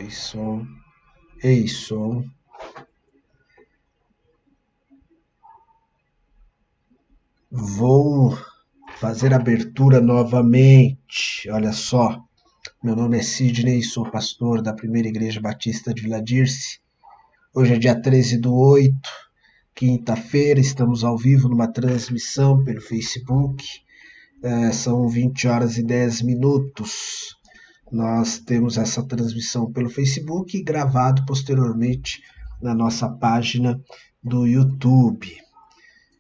som, ei som. Vou fazer a abertura novamente. Olha só, meu nome é Sidney, sou pastor da Primeira Igreja Batista de Vila Dirce. Hoje é dia 13/8, quinta-feira, estamos ao vivo numa transmissão pelo Facebook. São 20 horas e 10 minutos. Nós temos essa transmissão pelo Facebook e gravado posteriormente na nossa página do YouTube.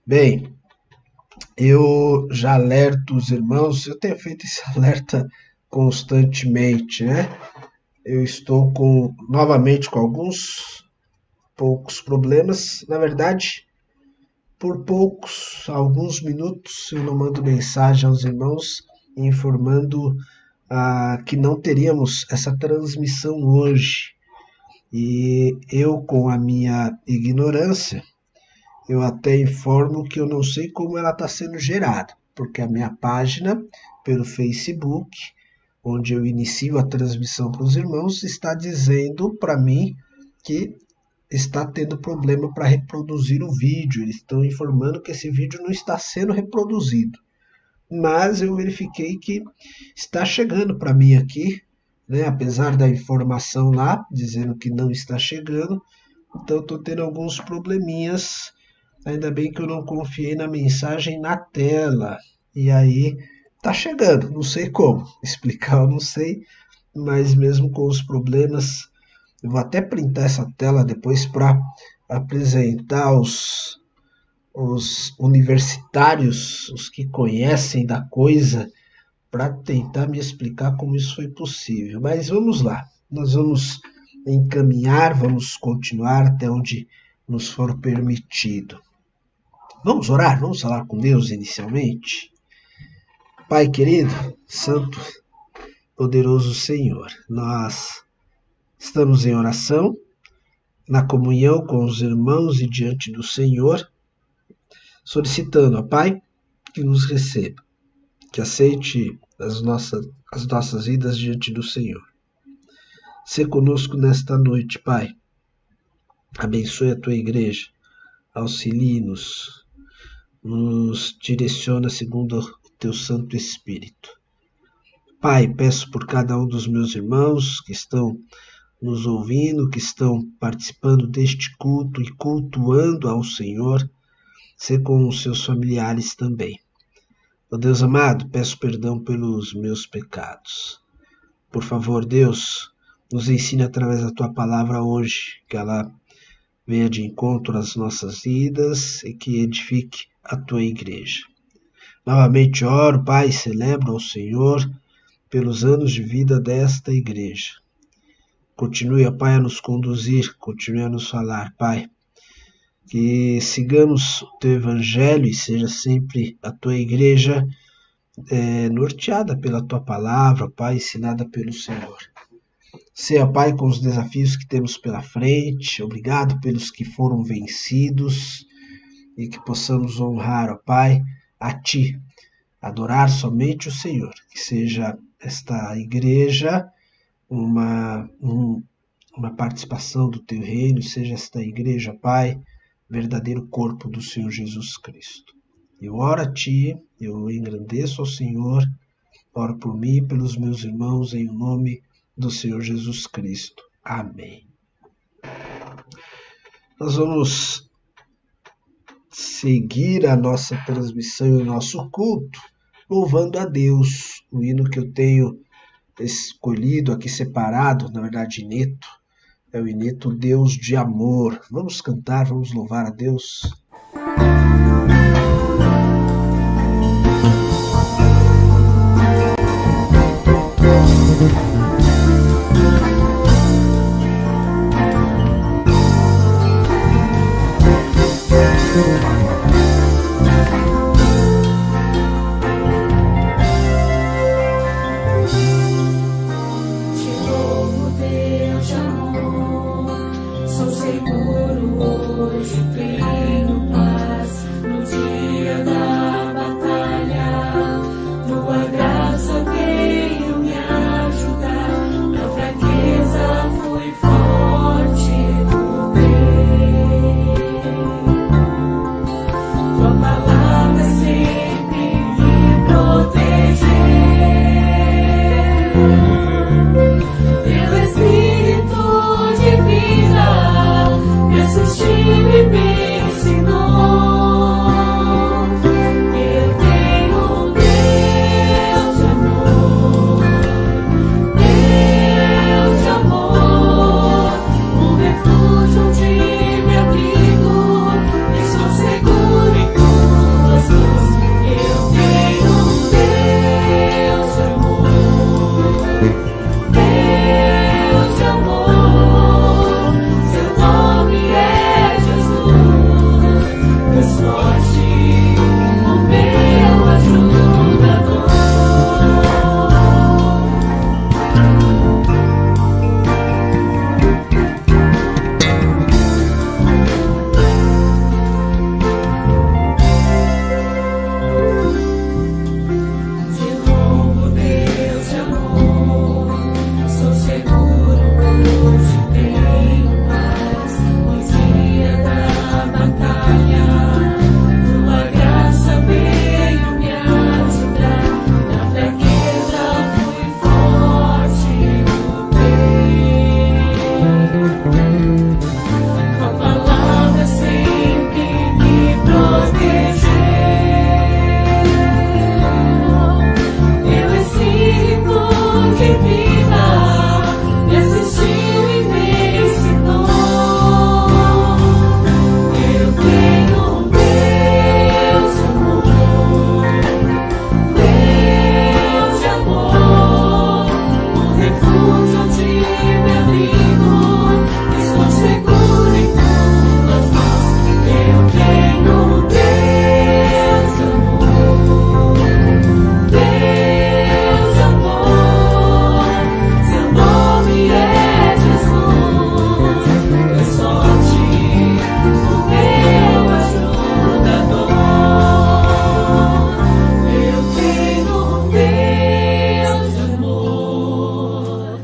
Bem, eu já alerto os irmãos, eu tenho feito esse alerta constantemente, né? Eu estou novamente com poucos problemas, na verdade, por alguns minutos eu não mando mensagem aos irmãos informando que não teríamos essa transmissão hoje. E eu, com a minha ignorância, eu até informo que eu não sei como ela está sendo gerada, porque a minha página pelo Facebook, onde eu inicio a transmissão para os irmãos, está dizendo para mim que está tendo problema para reproduzir o vídeo. Eles estão informando que esse vídeo não está sendo reproduzido. Mas eu verifiquei que está chegando para mim aqui, né? Apesar da informação lá dizendo que não está chegando, então estou tendo alguns probleminhas. Ainda bem que eu não confiei na mensagem na tela. E aí está chegando, não sei como explicar, eu não sei, mas mesmo com os problemas, eu vou até printar essa tela depois para apresentar os universitários, os que conhecem da coisa, para tentar me explicar como isso foi possível. Mas vamos lá, nós vamos encaminhar, vamos continuar até onde nos for permitido. Vamos orar, vamos falar com Deus inicialmente. Pai querido, Santo, poderoso Senhor, nós estamos em oração, na comunhão com os irmãos e diante do Senhor, solicitando, ó Pai, que nos receba, que aceite as nossas vidas diante do Senhor. Sê conosco nesta noite, Pai. Abençoe a Tua igreja, auxilie-nos, nos direciona segundo o Teu Santo Espírito. Pai, peço por cada um dos meus irmãos que estão nos ouvindo, que estão participando deste culto e cultuando ao Senhor, ser com os seus familiares também. Ó Deus amado, peço perdão pelos meus pecados. Por favor, Deus, nos ensine através da Tua palavra hoje, que ela venha de encontro às nossas vidas e que edifique a Tua igreja. Novamente oro, Pai, celebro ao Senhor pelos anos de vida desta igreja. Continue, ó Pai, a nos conduzir, continue a nos falar, Pai. Que sigamos o Teu Evangelho e seja sempre a Tua igreja norteada pela Tua palavra, Pai, ensinada pelo Senhor. Seja, Pai, com os desafios que temos pela frente, obrigado pelos que foram vencidos e que possamos honrar, ó Pai, a Ti, adorar somente o Senhor, que seja esta igreja uma participação do Teu reino, seja esta igreja, Pai, verdadeiro corpo do Senhor Jesus Cristo. Eu oro a Ti, eu engrandeço ao Senhor, oro por mim e pelos meus irmãos em nome do Senhor Jesus Cristo. Amém. Nós vamos seguir a nossa transmissão e o nosso culto, louvando a Deus. O hino que eu tenho escolhido aqui separado, na verdade ineto, é o ineto Deus de Amor. Vamos cantar, vamos louvar a Deus. Tua graça veio me ajudar, na fraqueza fui palavra sempre me proteger. Teu Espírito de vida me assistiu e me ensinou. Eu tenho um Deus de amor, Deus de amor, um refúgio de me abrigo, estou seguro em tuas mãos. Eu tenho um Deus de amor, Deus de amor, seu nome é Jesus, Deus forte, o meu ajudador. De novo, Deus de amor, sou seguro, hoje tenho paz. No dia da batalha, tua graça veio me ajudar. Na fraqueza fui forte no teu. A palavra sempre me protegeu. Teu Espírito de vida me assistiu e me ensinou. Eu tenho um Deus de amor, Deus de amor, um refúgio de me abrigo, estou seguro em tuas mãos. Eu tenho um Deus de amor, Deus de amor, seu nome é Jesus, Deus forte, o meu ajudador. Eu tenho um Deus de amor,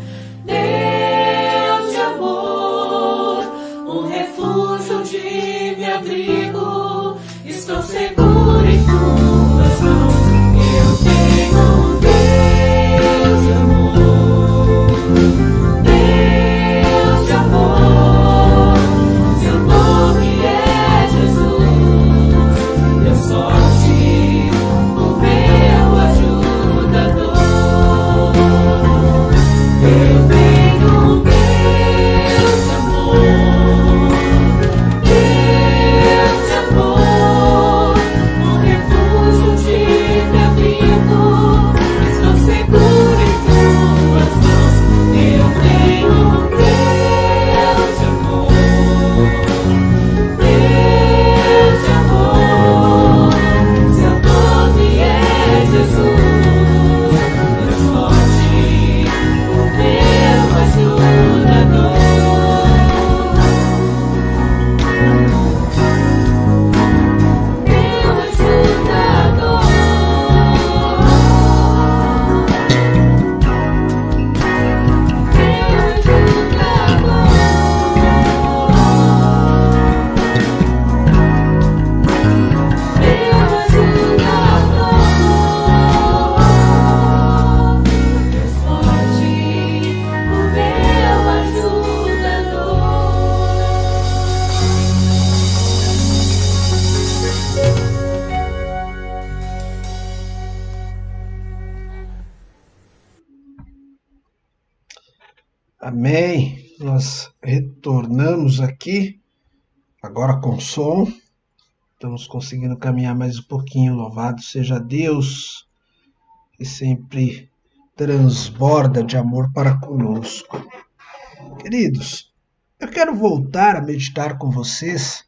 Deus de amor, um refúgio de me abrigo, estou seguro em tuas mãos. Eu tenho um Deus de amor, Deus de amor, seu nome é Jesus, Deus forte, o meu ajudador. Eu tenho um Deus de amor, Deus de amor, um refúgio de me abrigo, estou seguro em tuas mãos. Eu tenho um Deus de amor, Deus de amor, seu nome é Jesus, Deus forte, o meu ajudador. Meu ajudador, Deus forte, o meu ajudador. Amém. Nós retornamos aqui, agora com som. Estamos conseguindo caminhar mais um pouquinho. Louvado seja Deus, que sempre transborda de amor para conosco. Queridos, eu quero voltar a meditar com vocês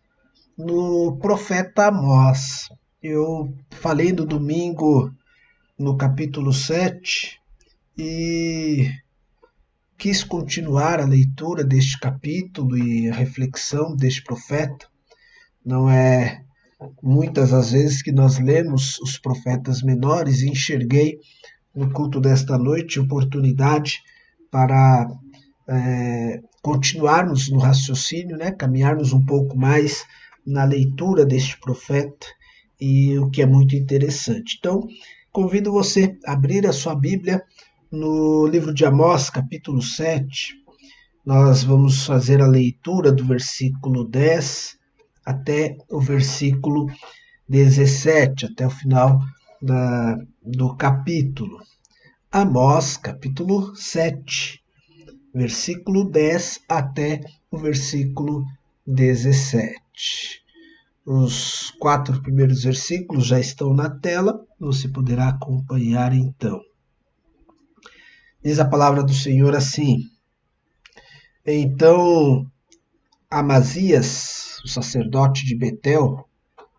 no profeta Amós. Eu falei no domingo, no capítulo 7, e quis continuar a leitura deste capítulo e a reflexão deste profeta. Não é muitas as vezes que nós lemos os profetas menores, e enxerguei no culto desta noite oportunidade para continuarmos no raciocínio, caminharmos um pouco mais na leitura deste profeta e o que é muito interessante. Então, convido você a abrir a sua Bíblia no livro de Amós, capítulo 7. Nós vamos fazer a leitura do versículo 10 até o versículo 17, até o final do capítulo. Amós, capítulo 7, versículo 10 até o versículo 17. Os 4 primeiros versículos já estão na tela, você poderá acompanhar então. Diz a palavra do Senhor assim: Então Amazias, o sacerdote de Betel,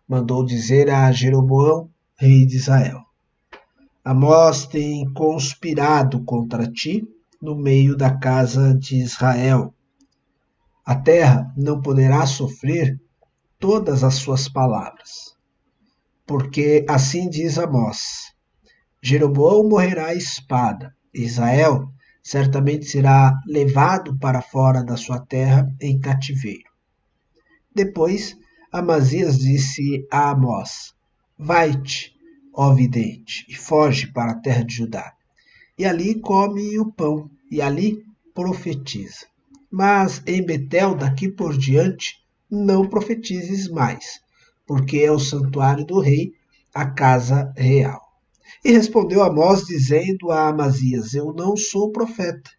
mandou dizer a Jeroboão, rei de Israel: Amós tem conspirado contra ti no meio da casa de Israel. A terra não poderá sofrer todas as suas palavras. Porque assim diz Amós: Jeroboão morrerá à espada, Israel certamente será levado para fora da sua terra em cativeiro. Depois Amazias disse a Amós: Vai-te, ó vidente, e foge para a terra de Judá. E ali come o pão, e ali profetiza. Mas em Betel, daqui por diante, não profetizes mais, porque é o santuário do rei, a casa real. E respondeu Amós, dizendo a Amazias: Eu não sou profeta,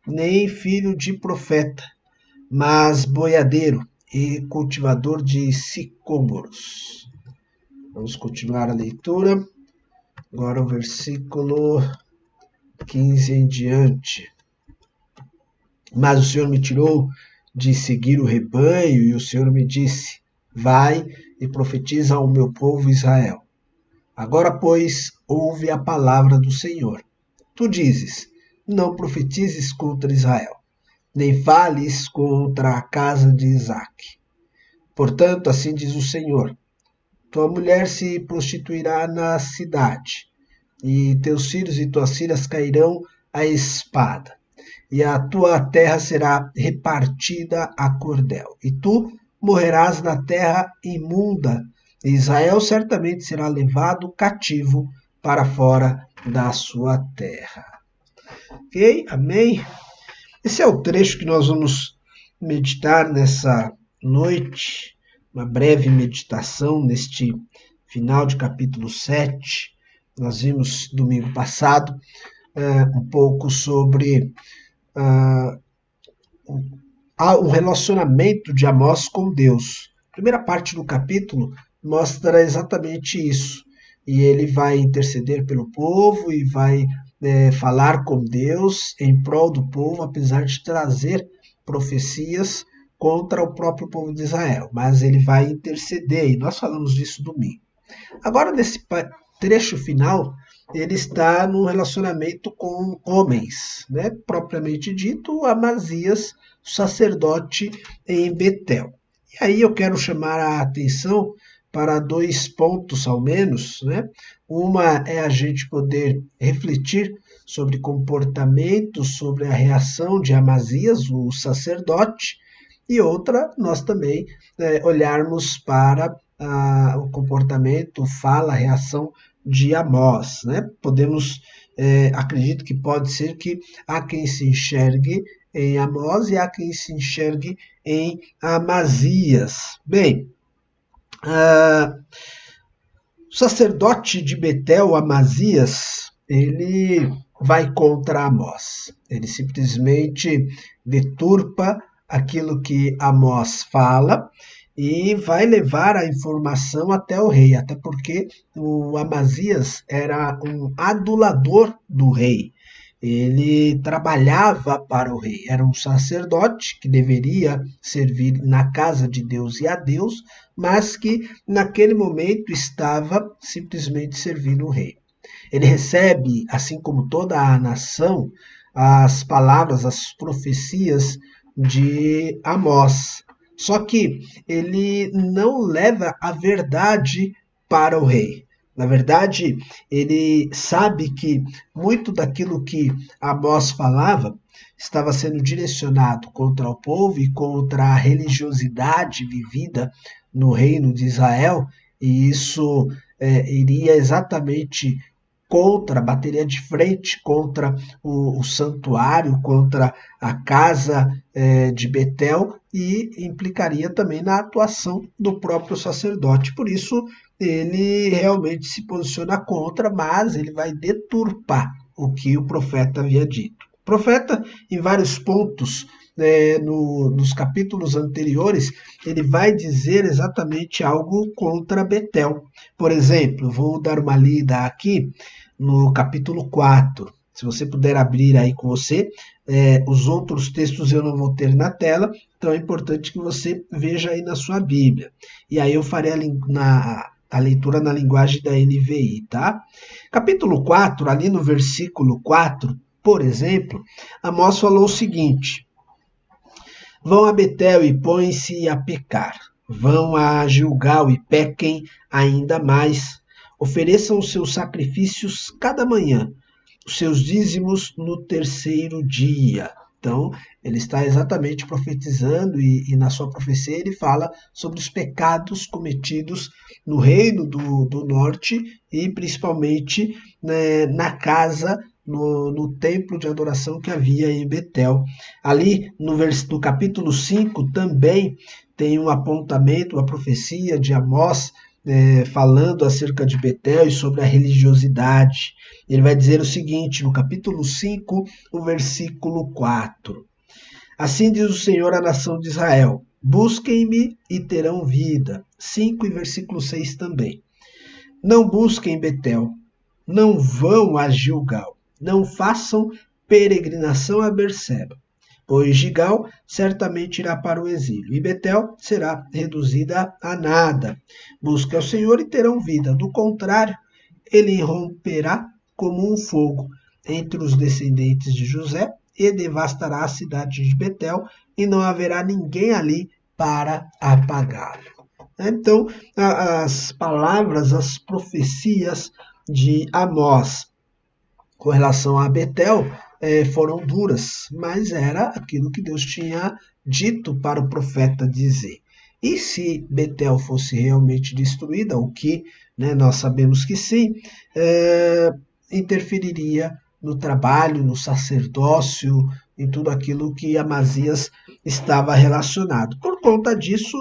nem filho de profeta, mas boiadeiro e cultivador de sicômoros. Vamos continuar a leitura. Agora o versículo 15 em diante. Mas o Senhor me tirou de seguir o rebanho, e o Senhor me disse: Vai e profetiza ao meu povo Israel. Agora, pois, ouve a palavra do Senhor. Tu dizes: Não profetizes contra Israel, nem fales contra a casa de Isaque. Portanto, assim diz o Senhor: Tua mulher se prostituirá na cidade, e teus filhos e tuas filhas cairão à espada, e a tua terra será repartida a cordel, e tu morrerás na terra imunda, e Israel certamente será levado cativo para fora da sua terra. Ok? Amém? Esse é o trecho que nós vamos meditar nessa noite, uma breve meditação neste final de capítulo 7. Nós vimos domingo passado um pouco sobre o relacionamento de Amós com Deus. A primeira parte do capítulo mostra exatamente isso. E ele vai interceder pelo povo e vai falar com Deus em prol do povo, apesar de trazer profecias contra o próprio povo de Israel. Mas ele vai interceder, e nós falamos disso domingo. Agora, nesse trecho final, ele está num relacionamento com homens, né? Propriamente dito, Amazias, sacerdote em Betel. E aí eu quero chamar a atenção para 2 pontos ao menos, né? Uma é a gente poder refletir sobre comportamento, sobre a reação de Amazias, o sacerdote, e outra, nós também olharmos para o comportamento, fala, a reação de Amós, né? Podemos, acredito que pode ser que há quem se enxergue em Amós e há quem se enxergue em Amazias. Bem, o sacerdote de Betel, Amazias, ele vai contra Amós. Ele simplesmente deturpa aquilo que Amós fala e vai levar a informação até o rei, até porque o Amazias era um adulador do rei. Ele trabalhava para o rei, era um sacerdote que deveria servir na casa de Deus e a Deus, mas que naquele momento estava simplesmente servindo o rei. Ele recebe, assim como toda a nação, as palavras, as profecias de Amós. Só que ele não leva a verdade para o rei. Na verdade, ele sabe que muito daquilo que Amós falava estava sendo direcionado contra o povo e contra a religiosidade vivida no reino de Israel, e isso iria exatamente bateria de frente contra o santuário, contra a casa de Betel, e implicaria também na atuação do próprio sacerdote. Por isso, ele realmente se posiciona contra, mas ele vai deturpar o que o profeta havia dito. O profeta, em vários pontos, nos capítulos anteriores, ele vai dizer exatamente algo contra Betel. Por exemplo, vou dar uma lida aqui no capítulo 4. Se você puder abrir aí com você, os outros textos eu não vou ter na tela, então é importante que você veja aí na sua Bíblia. E aí eu farei a leitura na linguagem da NVI, tá? Capítulo 4, ali no versículo 4, por exemplo, Amós falou o seguinte: vão a Betel e põem-se a pecar, vão a Gilgal e pequem ainda mais, ofereçam os seus sacrifícios cada manhã, os seus dízimos no terceiro dia. Então, ele está exatamente profetizando, e na sua profecia ele fala sobre os pecados cometidos no reino do norte, e principalmente, né, na casa, no templo de adoração que havia em Betel. Ali no capítulo 5 também tem um apontamento, uma profecia de Amós, falando acerca de Betel e sobre a religiosidade. Ele vai dizer o seguinte, no capítulo 5, o versículo 4. Assim diz o Senhor à nação de Israel: busquem-me e terão vida. 5 e versículo 6 também. Não busquem Betel, não vão a Gilgal, não façam peregrinação a Berseba, pois Gilgal certamente irá para o exílio, e Betel será reduzida a nada. Busquem ao Senhor e terão vida, do contrário, ele irromperá como um fogo entre os descendentes de José e devastará a cidade de Betel, e não haverá ninguém ali para apagá-lo. Então, as palavras, as profecias de Amós com relação a Betel foram duras, mas era aquilo que Deus tinha dito para o profeta dizer. E se Betel fosse realmente destruída, o que nós sabemos que sim, interferiria no trabalho, no sacerdócio, em tudo aquilo que Amazias estava relacionado. Por conta disso,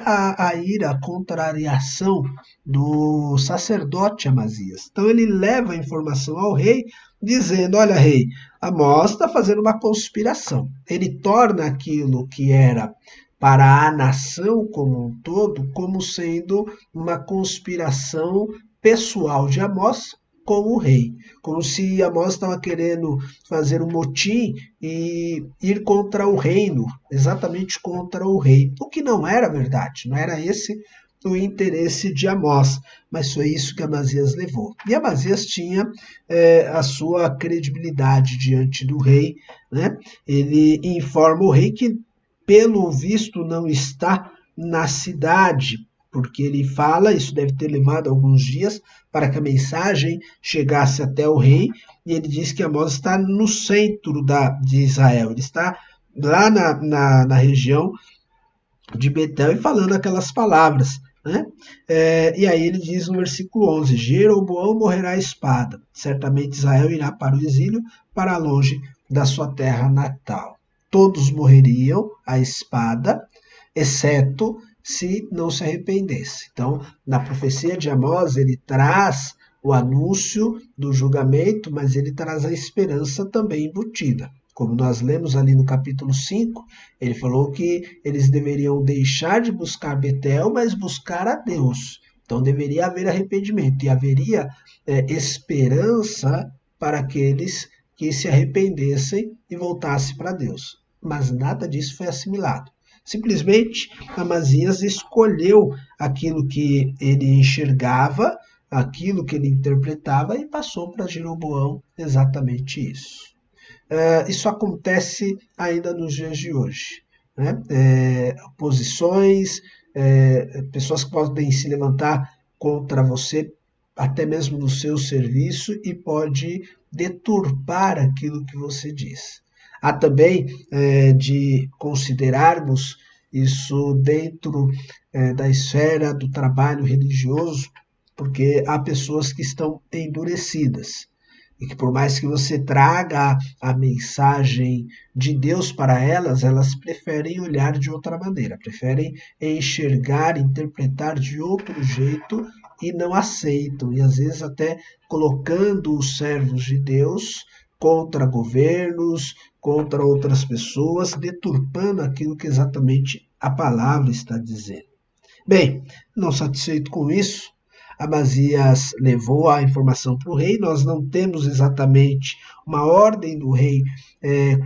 a ira, a contrariação do sacerdote Amazias. Então ele leva a informação ao rei, dizendo: olha, rei, Amós está fazendo uma conspiração. Ele torna aquilo que era para a nação como um todo como sendo uma conspiração pessoal de Amós com o rei, como se Amós estava querendo fazer um motim e ir contra o reino, exatamente contra o rei, o que não era verdade, não era esse o interesse de Amós, mas foi isso que Amazias levou. E Amazias tinha a sua credibilidade diante do rei, né? Ele informa o rei que, pelo visto, não está na cidade, porque ele fala, isso deve ter levado alguns dias para que a mensagem chegasse até o rei, e ele diz que Amós está no centro de Israel, ele está lá na região de Betel e falando aquelas palavras, né? E aí ele diz no versículo 11, Jeroboão morrerá à espada, certamente Israel irá para o exílio, para longe da sua terra natal. Todos morreriam à espada, exceto se não se arrependesse. Então, na profecia de Amós, ele traz o anúncio do julgamento, mas ele traz a esperança também embutida. Como nós lemos ali no capítulo 5, ele falou que eles deveriam deixar de buscar Betel, mas buscar a Deus. Então deveria haver arrependimento e haveria esperança para aqueles que se arrependessem e voltassem para Deus. Mas nada disso foi assimilado. Simplesmente, Amazias escolheu aquilo que ele enxergava, aquilo que ele interpretava, e passou para Jeroboão exatamente isso. Isso acontece ainda nos dias de hoje, né? Oposições, pessoas que podem se levantar contra você, até mesmo no seu serviço, e pode deturpar aquilo que você diz. Há também de considerarmos isso dentro da esfera do trabalho religioso, porque há pessoas que estão endurecidas e que por mais que você traga a mensagem de Deus para elas, elas preferem olhar de outra maneira, preferem enxergar, interpretar de outro jeito e não aceitam, e às vezes até colocando os servos de Deus contra governos, contra outras pessoas, deturpando aquilo que exatamente a palavra está dizendo. Bem, não satisfeito com isso, Amazias levou a informação para o rei. Nós não temos exatamente uma ordem do rei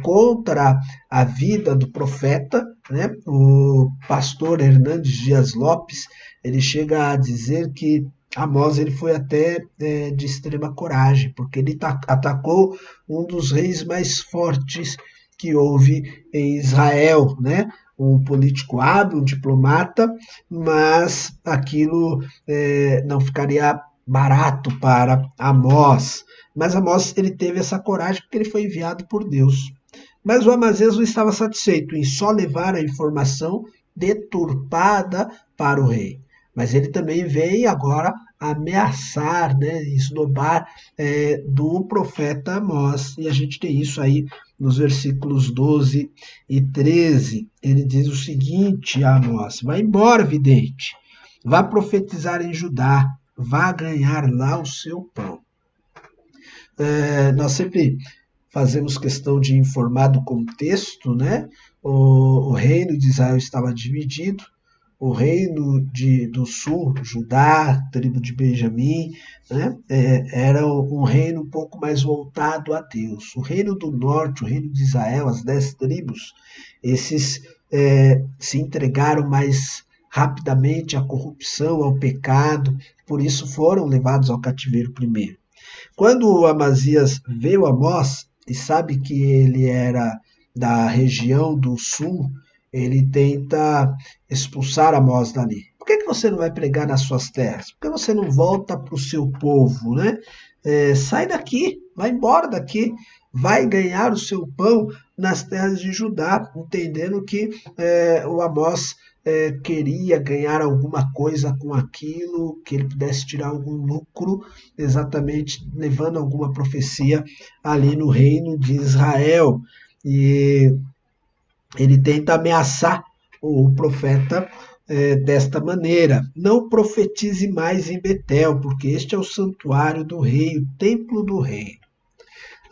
contra a vida do profeta, né? O pastor Hernandes Dias Lopes, ele chega a dizer que Amós ele foi até de extrema coragem, porque ele atacou um dos reis mais fortes que houve em Israel, né? Um político hábil, um diplomata, mas aquilo não ficaria barato para Amós. Mas Amós ele teve essa coragem porque ele foi enviado por Deus. Mas o Amazias não estava satisfeito em só levar a informação deturpada para o rei. Mas ele também vem agora ameaçar, né, esnobar do profeta Amós. E a gente tem isso aí nos versículos 12 e 13. Ele diz o seguinte a Amós: vai embora, vidente, vá profetizar em Judá, vá ganhar lá o seu pão. Nós sempre fazemos questão de informar do contexto, né? O reino de Israel estava dividido. O reino do sul, Judá, tribo de Benjamim, né, era um reino um pouco mais voltado a Deus. O reino do norte, o reino de Israel, as 10 tribos, esses se entregaram mais rapidamente à corrupção, ao pecado, por isso foram levados ao cativeiro primeiro. Quando Amazias vê o Amós e sabe que ele era da região do sul, ele tenta expulsar Amós dali. Por que você não vai pregar nas suas terras? Por que você não volta para o seu povo, né? Sai daqui, vai embora daqui, vai ganhar o seu pão nas terras de Judá, entendendo que o Amós queria ganhar alguma coisa com aquilo, que ele pudesse tirar algum lucro, exatamente levando alguma profecia ali no reino de Israel. E ele tenta ameaçar o profeta desta maneira: não profetize mais em Betel, porque este é o santuário do rei, o templo do rei.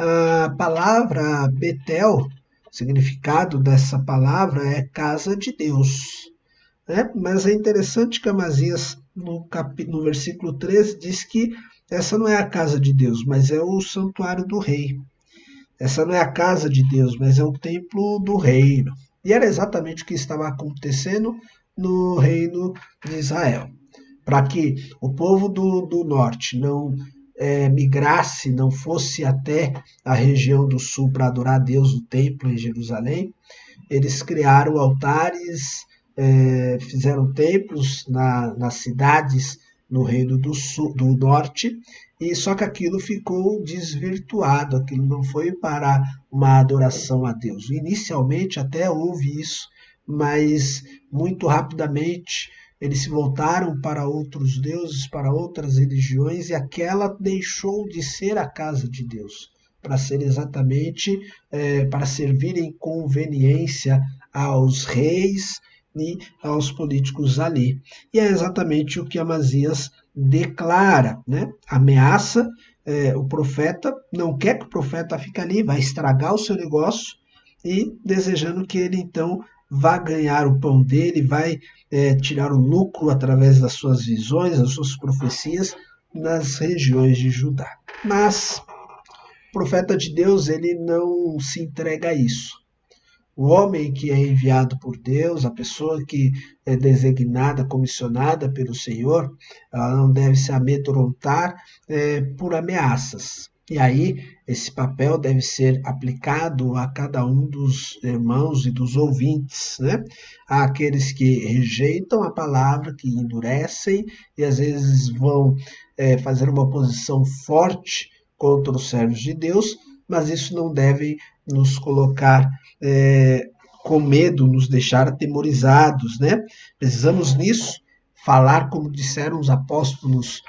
A palavra Betel, o significado dessa palavra é casa de Deus. Né? Mas é interessante que Amazias, no versículo 13, diz que essa não é a casa de Deus, mas é o santuário do rei. Essa não é a casa de Deus, mas é o templo do reino. E era exatamente o que estava acontecendo no reino de Israel. Para que o povo do norte não migrasse, não fosse até a região do sul para adorar a Deus no templo em Jerusalém, eles criaram altares, fizeram templos nas cidades no reino do norte, e só que aquilo ficou desvirtuado, aquilo não foi para uma adoração a Deus. Inicialmente até houve isso, mas muito rapidamente eles se voltaram para outros deuses, para outras religiões, e aquela deixou de ser a casa de Deus, para ser exatamente, para servir em conveniência aos reis e aos políticos ali. E é exatamente o que Amazias declara, né? Ameaça o profeta, não quer que o profeta fique ali, vai estragar o seu negócio, e desejando que ele então vá ganhar o pão dele, vai tirar o lucro através das suas visões, das suas profecias nas regiões de Judá. Mas o profeta de Deus, ele não se entrega a isso. O homem que é enviado por Deus, a pessoa que é designada, comissionada pelo Senhor, ela não deve se amedrontar por ameaças. E aí, esse papel deve ser aplicado a cada um dos irmãos e dos ouvintes, né? Há aqueles que rejeitam a palavra, que endurecem e às vezes vão fazer uma oposição forte contra os servos de Deus, mas isso não deve nos colocar com medo, nos deixar atemorizados, né? Precisamos nisso falar, como disseram os apóstolos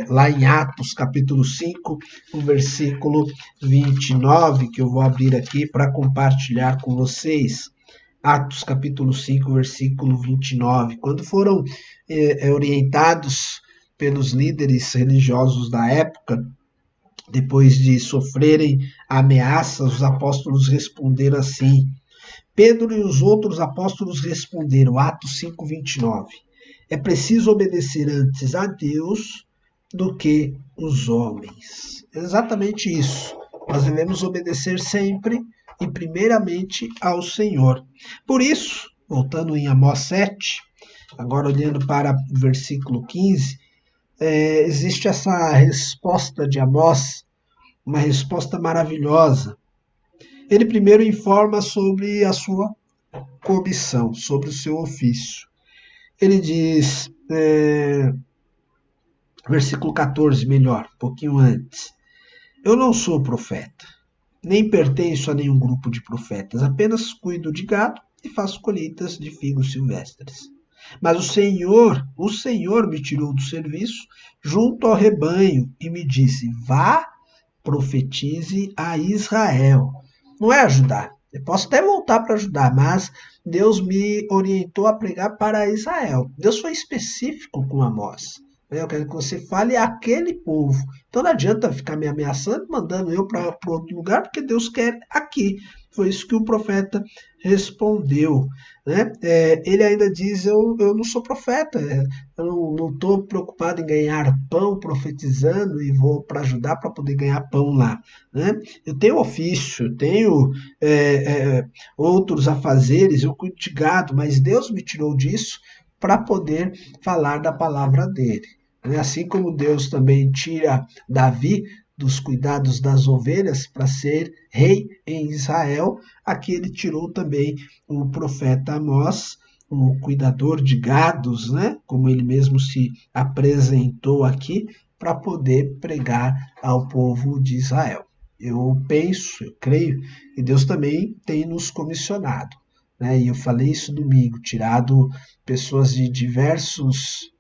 lá em Atos, capítulo 5, no versículo 29, que eu vou abrir aqui para compartilhar com vocês. Atos, capítulo 5, versículo 29. Quando foram orientados pelos líderes religiosos da época, depois de sofrerem ameaças, os apóstolos responderam assim. Pedro e os outros apóstolos responderam, Atos 5, 29. É preciso obedecer antes a Deus do que os homens. Exatamente isso. Nós devemos obedecer sempre e primeiramente ao Senhor. Por isso, voltando em Amós 7, agora olhando para o versículo 15, existe essa resposta de Amós, uma resposta maravilhosa. Ele primeiro informa sobre a sua comissão, sobre o seu ofício. Ele diz, versículo 14, melhor, um pouquinho antes. Eu não sou profeta, nem pertenço a nenhum grupo de profetas, apenas cuido de gado e faço colheitas de figos silvestres. Mas o Senhor me tirou do serviço junto ao rebanho e me disse, vá, profetize a Israel. Não é ajudar. Eu posso até voltar para ajudar, mas Deus me orientou a pregar para Israel. Deus foi específico com Amós. Eu quero que você fale àquele povo. Então não adianta ficar me ameaçando, mandando eu para outro lugar, porque Deus quer aqui. Foi isso que o profeta respondeu. Né? Ele ainda diz, eu não sou profeta, eu não estou preocupado em ganhar pão profetizando e vou para ajudar para poder ganhar pão lá. Né? Eu tenho ofício, eu tenho outros afazeres, eu cuido de gado, mas Deus me tirou disso para poder falar da palavra dele. Assim como Deus também tira Davi dos cuidados das ovelhas para ser rei em Israel, aqui ele tirou também o profeta Amós, o cuidador de gados, né? Como ele mesmo se apresentou aqui, para poder pregar ao povo de Israel. Eu penso, eu creio, que Deus também tem nos comissionado. E eu falei isso domingo, tirado pessoas de diversos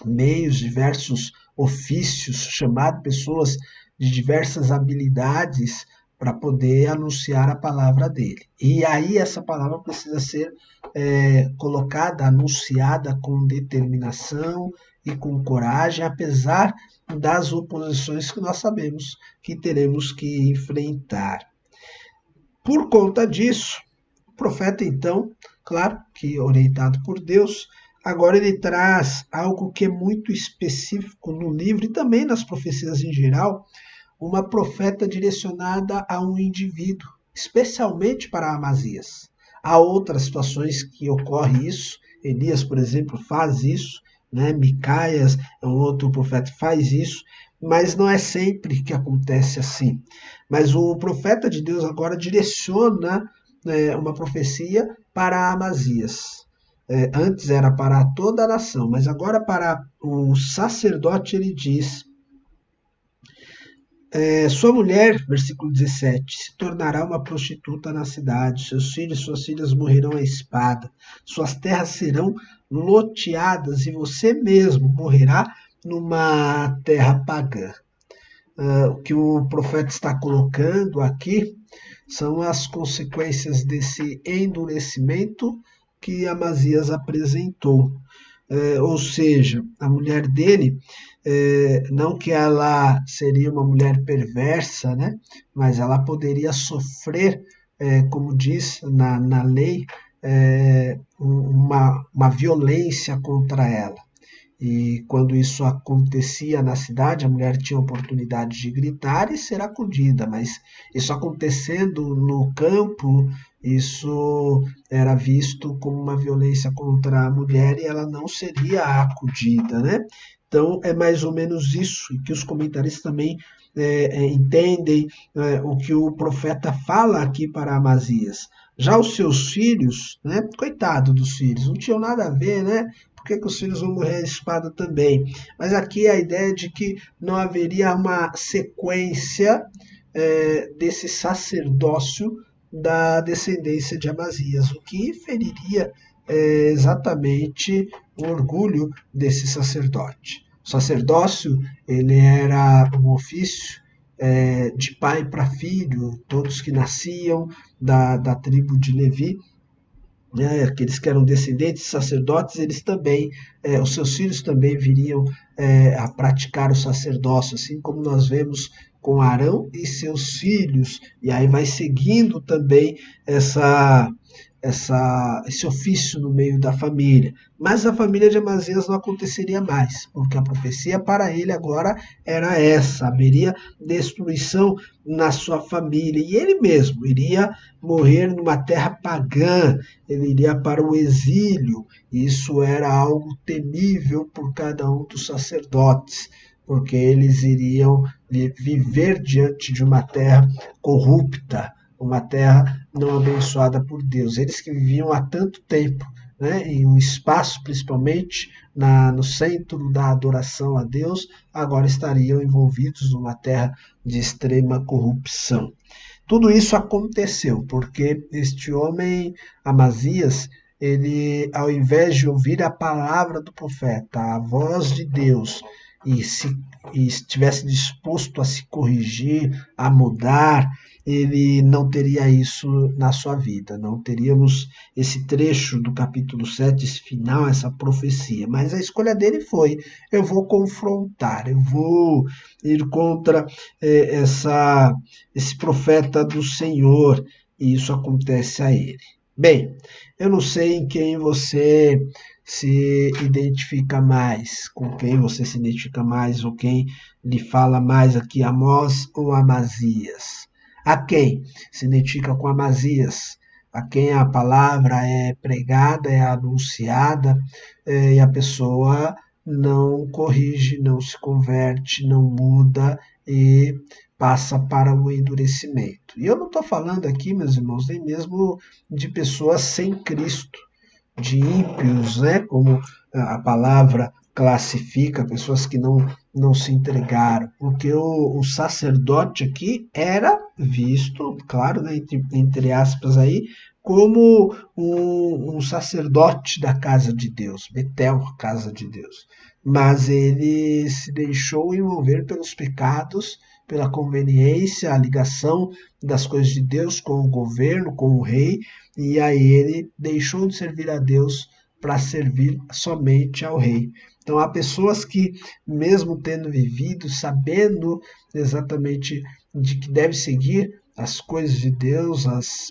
meios, diversos ofícios, chamado pessoas de diversas habilidades para poder anunciar a palavra dele. E aí essa palavra precisa ser colocada, anunciada com determinação e com coragem, apesar das oposições que nós sabemos que teremos que enfrentar. Por conta disso, o profeta, então, claro que orientado por Deus, agora ele traz algo que é muito específico no livro e também nas profecias em geral, uma profeta direcionada a um indivíduo, especialmente para Amazias. Há outras situações que ocorre isso, Elias, por exemplo, faz isso, né? Micaias, um outro profeta, faz isso, mas não é sempre que acontece assim. Mas o profeta de Deus agora direciona uma profecia para Amazias. Antes era para toda a nação, mas agora para o sacerdote ele diz, sua mulher, versículo 17, se tornará uma prostituta na cidade, seus filhos e suas filhas morrerão à espada, suas terras serão loteadas e você mesmo morrerá numa terra pagã. O que o profeta está colocando aqui são as consequências desse endurecimento que Amazias apresentou. Ou seja, a mulher dele, não que ela seria uma mulher perversa, né? Mas ela poderia sofrer, como diz na lei, uma violência contra ela. E quando isso acontecia na cidade, a mulher tinha a oportunidade de gritar e ser acudida, mas isso acontecendo no campo, isso era visto como uma violência contra a mulher e ela não seria acudida, né? Então é mais ou menos isso, e que os comentaristas também entendem o que o profeta fala aqui para Amazias. Já os seus filhos, né? Coitado dos filhos, não tinham nada a ver, né? Por que os filhos vão morrer à espada também? Mas aqui a ideia de que não haveria uma sequência desse sacerdócio da descendência de Amazias, o que feriria exatamente o orgulho desse sacerdote. O sacerdócio, ele era um ofício de pai para filho, todos que nasciam da tribo de Levi, né, aqueles que eram descendentes de sacerdotes, eles também, os seus filhos também viriam a praticar o sacerdócio, assim como nós vemos com Arão e seus filhos, e aí vai seguindo também esse ofício no meio da família. Mas a família de Amazias não aconteceria mais, porque a profecia para ele agora era essa: haveria destruição na sua família, e ele mesmo iria morrer numa terra pagã, ele iria para o exílio. Isso era algo temível por cada um dos sacerdotes, porque eles iriam viver diante de uma terra corrupta, uma terra não abençoada por Deus. Eles que viviam há tanto tempo, né, em um espaço principalmente no centro da adoração a Deus, agora estariam envolvidos numa terra de extrema corrupção. Tudo isso aconteceu porque este homem, Amazias, ele, ao invés de ouvir a palavra do profeta, a voz de Deus, e estivesse disposto a se corrigir, a mudar, ele não teria isso na sua vida. Não teríamos esse trecho do capítulo 7, esse final, essa profecia. Mas a escolha dele foi: eu vou confrontar, eu vou ir contra esse profeta do Senhor, e isso acontece a ele. Bem, eu não sei em quem você se identifica mais, com quem você se identifica mais, ou quem lhe fala mais aqui, Amós ou Amazias. A quem se identifica com Amazias? A quem a palavra é pregada, é anunciada, e a pessoa não corrige, não se converte, não muda e passa para o endurecimento. E eu não estou falando aqui, meus irmãos, nem mesmo de pessoas sem Cristo, de ímpios, né, como a palavra classifica, pessoas que não se entregaram, porque o sacerdote aqui era visto, claro, né, entre aspas aí, como um sacerdote da casa de Deus, Betel, casa de Deus. Mas ele se deixou envolver pelos pecados, pela conveniência, a ligação das coisas de Deus com o governo, com o rei, e aí ele deixou de servir a Deus para servir somente ao rei. Então há pessoas que, mesmo tendo vivido, sabendo exatamente de que deve seguir as coisas de Deus,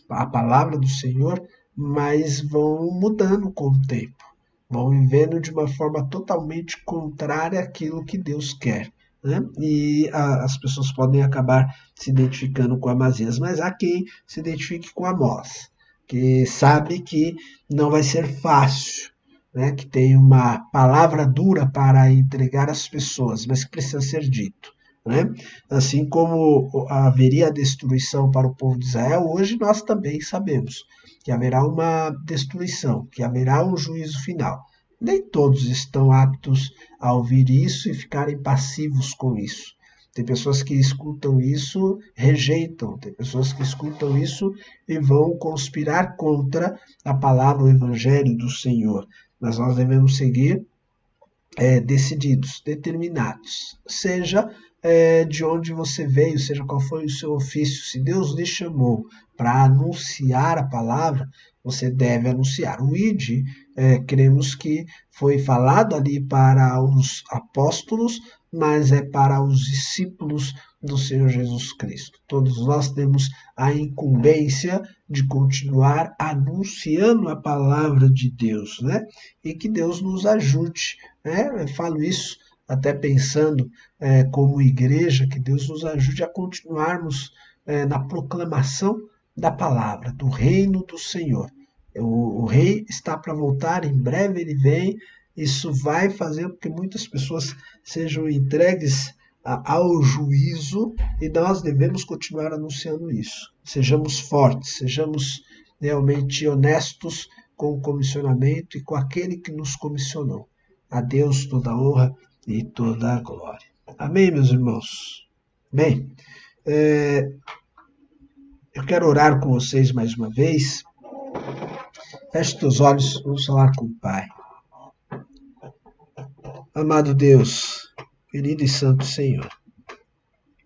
a palavra do Senhor, mas vão mudando com o tempo, vão vivendo de uma forma totalmente contrária àquilo que Deus quer. Né? E as pessoas podem acabar se identificando com Amazias, mas há quem se identifique com Amós, que sabe que não vai ser fácil, né? Que tem uma palavra dura para entregar às pessoas, mas que precisa ser dito. Né? Assim como haveria destruição para o povo de Israel, hoje nós também sabemos que haverá uma destruição, que haverá um juízo final. Nem todos estão aptos a ouvir isso e ficarem passivos com isso. Tem pessoas que escutam isso, rejeitam. Tem pessoas que escutam isso e vão conspirar contra a palavra, o evangelho do Senhor. Mas nós devemos seguir decididos, determinados. Seja de onde você veio, seja qual foi o seu ofício. Se Deus lhe chamou para anunciar a palavra, você deve anunciar. O ID, cremos que foi falado ali para os apóstolos, mas é para os discípulos do Senhor Jesus Cristo. Todos nós temos a incumbência de continuar anunciando a palavra de Deus, né? E que Deus nos ajude, né? Eu falo isso até pensando como igreja, que Deus nos ajude a continuarmos na proclamação da palavra, do reino do Senhor. O rei está para voltar, em breve ele vem. Isso vai fazer com que muitas pessoas sejam entregues ao juízo, e nós devemos continuar anunciando isso. Sejamos fortes, sejamos realmente honestos com o comissionamento e com aquele que nos comissionou. A Deus toda a honra e toda a glória. Amém, meus irmãos? Bem, Eu quero orar com vocês mais uma vez. Feche teus olhos, vamos falar com o Pai. Amado Deus, querido e santo Senhor,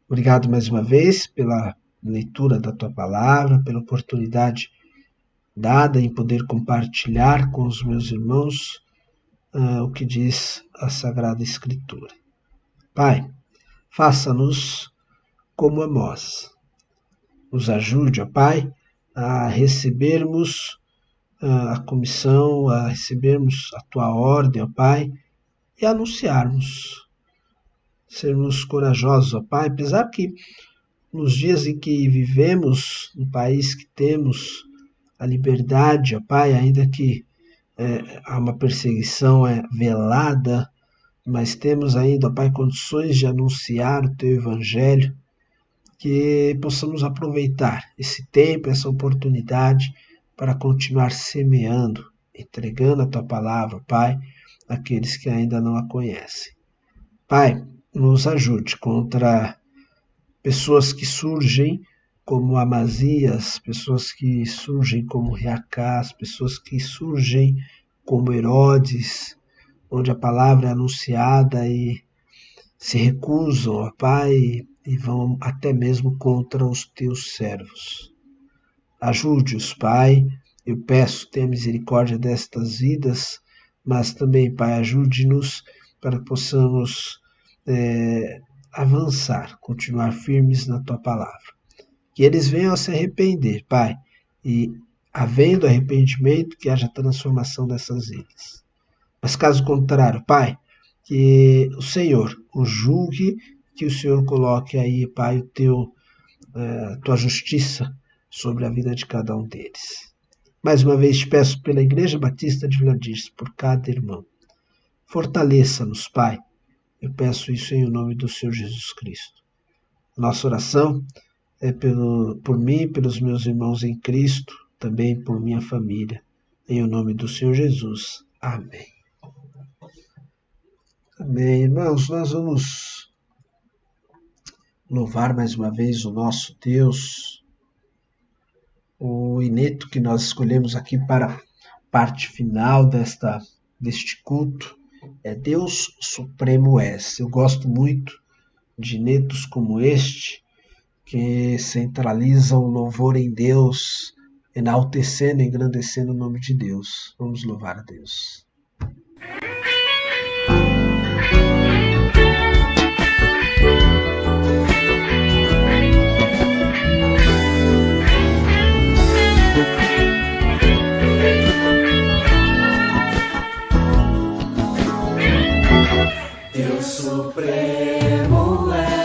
obrigado mais uma vez pela leitura da Tua Palavra, pela oportunidade dada em poder compartilhar com os meus irmãos o que diz a Sagrada Escritura. Pai, faça-nos como Amós. Nos ajude, ó Pai, a recebermos a comissão, a recebermos a Tua ordem, ó Pai, e anunciarmos. Sermos corajosos, ó Pai, apesar que nos dias em que vivemos, no país que temos a liberdade, ó Pai, ainda que há uma perseguição velada, mas temos ainda, ó Pai, condições de anunciar o Teu Evangelho, que possamos aproveitar esse tempo, essa oportunidade para continuar semeando, entregando a Tua Palavra, Pai, àqueles que ainda não a conhecem. Pai, nos ajude contra pessoas que surgem como Amazias, pessoas que surgem como Reacás, pessoas que surgem como Herodes, onde a palavra é anunciada e se recusam, ó Pai, e vão até mesmo contra os Teus servos. Ajude-os, Pai, eu peço, tenha misericórdia destas vidas, mas também, Pai, ajude-nos para que possamos avançar, continuar firmes na Tua Palavra. Que eles venham a se arrepender, Pai, e havendo arrependimento, que haja transformação dessas vidas. Mas caso contrário, Pai, que o Senhor os julgue, que o Senhor coloque aí, Pai, Tua justiça sobre a vida de cada um deles. Mais uma vez te peço pela Igreja Batista de Vila Dias, por cada irmão. Fortaleça-nos, Pai. Eu peço isso em nome do Senhor Jesus Cristo. Nossa oração é por mim, pelos meus irmãos em Cristo, também por minha família. Em nome do Senhor Jesus. Amém. Amém. Irmãos, nós vamos louvar mais uma vez o nosso Deus. O ineto que nós escolhemos aqui para a parte final deste culto é Deus Supremo És. Eu gosto muito de inetos como este, que centralizam o louvor em Deus, enaltecendo e engrandecendo o nome de Deus. Vamos louvar a Deus. Deus Supremo és,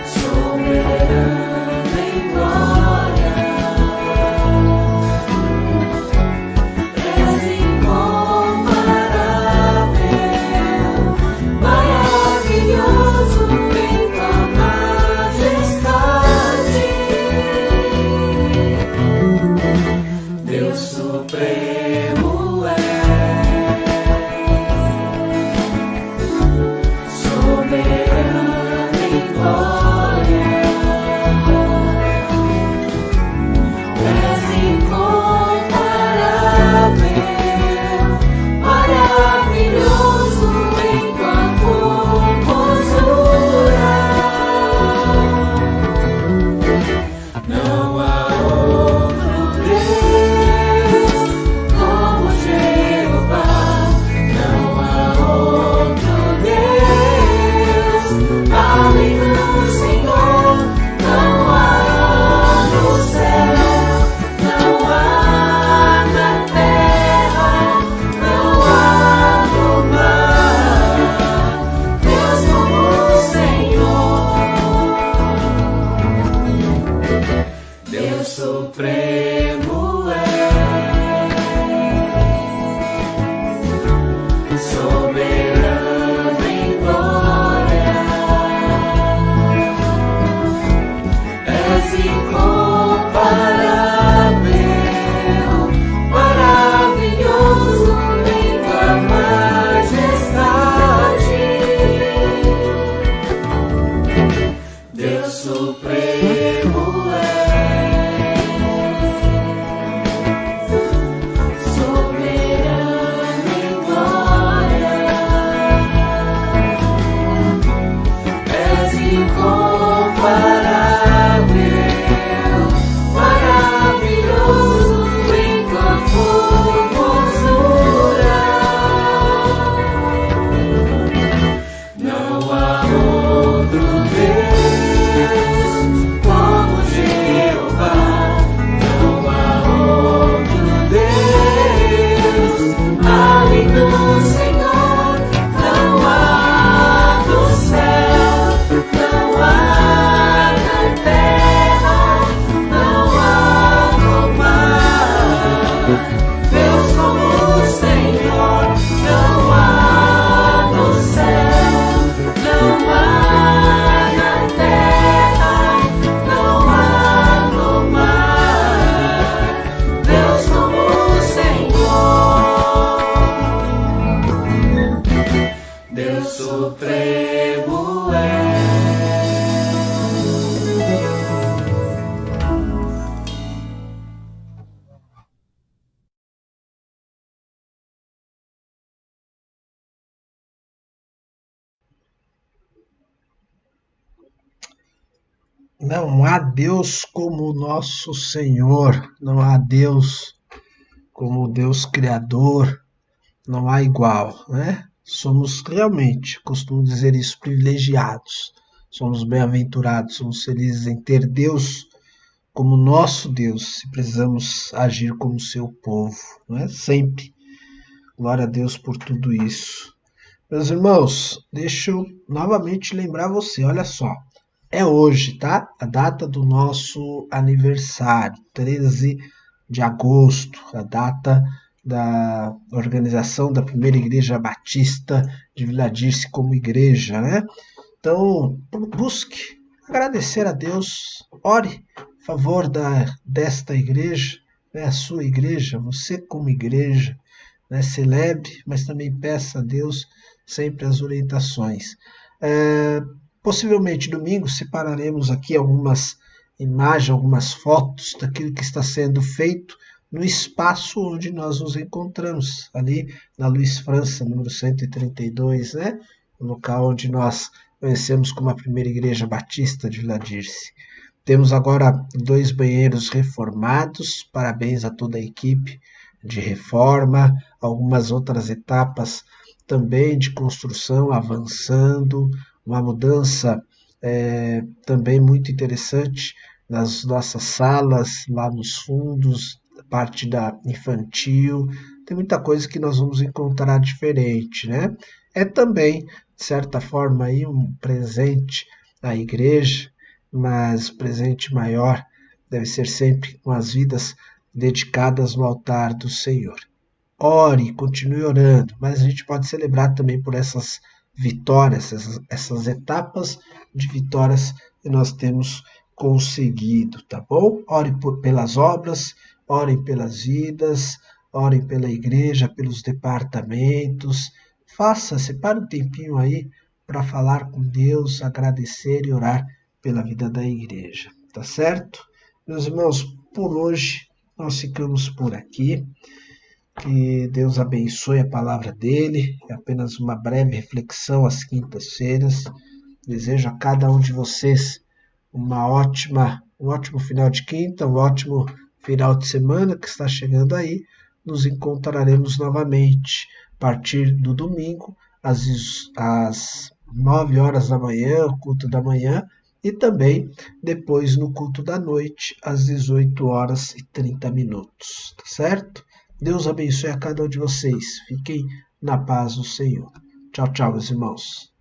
soberano em glória, és incomparável, maravilhoso em tua majestade. Deus Supremo és. Supremo é. Não há Deus como o nosso Senhor, não há Deus como o Deus Criador, não há igual, né? Somos realmente, costumo dizer isso, privilegiados, somos bem-aventurados, somos felizes em ter Deus como nosso Deus, se precisamos agir como seu povo, não é? Sempre. Glória a Deus por tudo isso. Meus irmãos, deixa eu novamente lembrar você, olha só. É hoje, tá? A data do nosso aniversário, 13 de agosto, a data da organização da primeira igreja batista de Vila Dirce como igreja, né? Então, busque agradecer a Deus, ore a favor desta igreja, né? A sua igreja, você como igreja, né? Celebre, mas também peça a Deus sempre as orientações. Possivelmente domingo separaremos aqui algumas imagens, algumas fotos daquilo que está sendo feito no espaço onde nós nos encontramos, ali na Luiz França, número 132, né? O local onde nós conhecemos como a primeira igreja batista de Vila Dirce. Temos agora 2 banheiros reformados, parabéns a toda a equipe de reforma, algumas outras etapas também de construção avançando, uma mudança também muito interessante nas nossas salas, lá nos fundos, parte da infantil, tem muita coisa que nós vamos encontrar diferente, né? É também, de certa forma, aí um presente à igreja, mas o presente maior deve ser sempre com as vidas dedicadas no altar do Senhor. Ore, continue orando, mas a gente pode celebrar também por essas vitórias, essas etapas de vitórias que nós temos conseguido, tá bom? Ore pelas obras, orem pelas vidas, orem pela igreja, pelos departamentos. Separe um tempinho aí para falar com Deus, agradecer e orar pela vida da igreja, tá certo? Meus irmãos, por hoje nós ficamos por aqui. Que Deus abençoe a palavra dele. É apenas uma breve reflexão às quintas-feiras. Desejo a cada um de vocês um ótimo final de quinta, um ótimo final de semana que está chegando aí. Nos encontraremos novamente a partir do domingo, às 9 horas da manhã, o culto da manhã, e também depois no culto da noite, às 18 horas e 30 minutos, tá certo? Deus abençoe a cada um de vocês. Fiquem na paz do Senhor. Tchau, tchau, meus irmãos.